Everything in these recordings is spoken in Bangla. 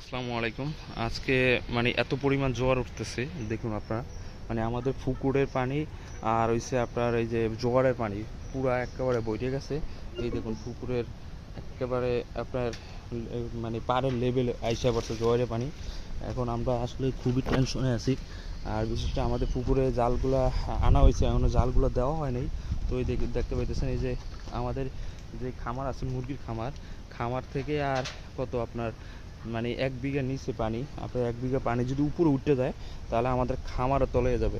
আসসালামু আলাইকুম। আজকে মানে এত পরিমাণ জোয়ার উঠতেছে, দেখুন আপনারা। মানে আমাদের পুকুরের পানি আর হইছে আপনার এই যে জোয়ারের পানি পুরা একেবারে বইতে গেছে। এই দেখুন পুকুরের একেবারে আপনার মানে পাড়ের লেভেলে আইসা পড়ছে জোয়ারের পানি। এখন আমরা আসলে খুবই টেনশনে আছি। আর বিশেষ করে আমাদের পুকুরে জালগুলা আনা হয়েছে, এখনো জালগুলো দেওয়া হয় নাই। তো এই দেখতে পাইতেছেন এই যে আমাদের যে খামার আছে, মুরগির খামার, খামার থেকে আর কত আপনার মানে 1 বিঘা নিচে পানি। আপনার 1 বিঘা পানি যদি উপরে উঠতে যায় তাহলে আমাদের খামারও তলে যাবে।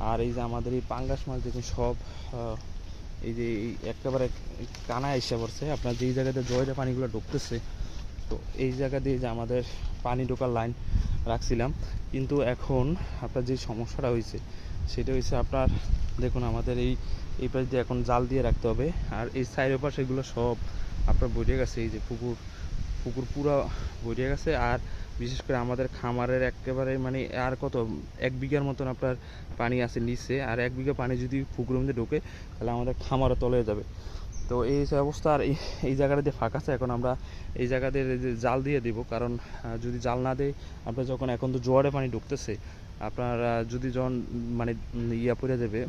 আর এই যে আমাদের এই পাঙ্গাস মাছ দেখুন সব এই যে এই একেবারে কানায় এসে পড়ছে। আপনার যেই জায়গাতে জয়ের পানিগুলো ঢুকতেছে, তো এই জায়গা দিয়ে যে আমাদের পানি ঢোকার লাইন রাখছিলাম, কিন্তু এখন আপনার যে সমস্যাটা হয়েছে সেটা হয়েছে আপনার দেখুন আমাদের এই পাশ দিয়ে এখন জাল দিয়ে রাখতে হবে। আর এই সাইডের পাশে এগুলো সব আপনার বইরে গেছে। এই যে পুকুর পুকুর পুরো ভরে গেছে। আর বিশেষ করে আমাদের খামারের একেবারে মানে আর কত 1 বিঘার মতন আপনার পানি আছে নিচে। আর 1 বিঘা পানি যদি পুকুরের মধ্যে ঢোকে তাহলে আমাদের খামারও তলে যাবে। তো এই যে অবস্থা। আর এই জায়গাটা দিয়ে ফাঁকা আছে, এখন আমরা এই জায়গাতে জাল দিয়ে দিব। কারণ যদি জাল না দেয় আপনার যখন এখন তো জোয়ারে পানি ঢুকতেছে, আপনার যদি যখন মানে ইয়া পড়ে যাবে,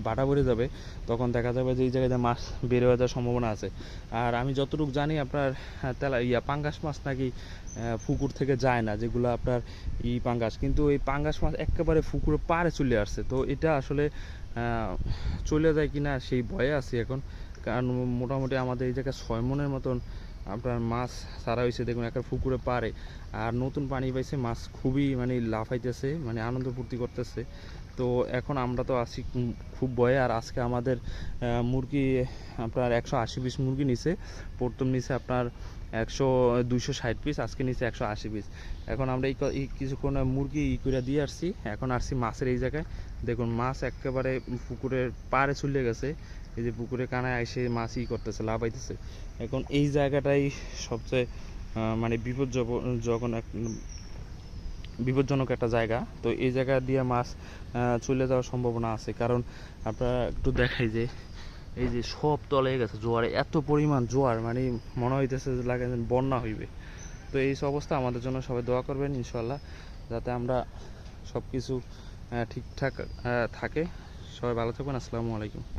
বাটা পড়ে যাবে, তখন দেখা যাবে যে এই জায়গায় মাছ বের হয়ে যাওয়ার সম্ভাবনা আছে। আর আমি যতটুকু জানি আপনার পাঙ্গাস মাছ নাকি পুকুর থেকে যায় না, যেগুলো আপনার পাঙ্গাস, কিন্তু এই পাঙ্গাস মাছ একেবারে পুকুরে পাড়ে চলে আসছে। তো এটা আসলে চলে যায় কিনা সেই ভয়ে আছি এখন। কারণ মোটামুটি আমাদের এই জায়গায় 6 মনের মতন আপনার মাছ ছাড়া হয়েছে, দেখুন একটা পুকুরে পাড়ে। আর নতুন পানি পাইছে, মাছ খুবই মানে লাফাইতেছে, মানে আনন্দ ফুর্তি করতেছে। তো এখন আমরা তো আছি খুব ভয়ে। আর আজকে আমাদের মুরগি আপনার 180 পিস মুরগি নিছে। প্রথম নিচে আপনার 260 পিস, আজকে নিচে 180 পিস। এখন আমরা এই কিছুক্ষণ মুরগি করে দিয়ে আসছি, এখন আসছি মাছের এই জায়গায়। দেখুন মাছ একেবারে পুকুরের পাড়ে চলে গেছে। এই যে পুকুরে কানায় এসে মাছ করতেছে, লাফাইতেছে। এখন এই জায়গাটাই সবচেয়ে মানে বিপজ্জনক একটা জায়গা। তো এই জায়গা দিয়ে মাছ চলে যাওয়ার সম্ভাবনা আছে। কারণ আপনারা একটু দেখাই যে এই যে সব তলে গেছে জোয়ারে, এত পরিমাণ জোয়ার, মানে মনে হইতেছে যে লাগে যেন বন্যা হইবে। তো এই অবস্থা, আমাদের জন্য সবাই দোয়া করবেন ইনশাল্লাহ, যাতে আমরা সব কিছু ঠিকঠাক থাকে। সবাই ভালো থাকবেন। আসসালামু আলাইকুম।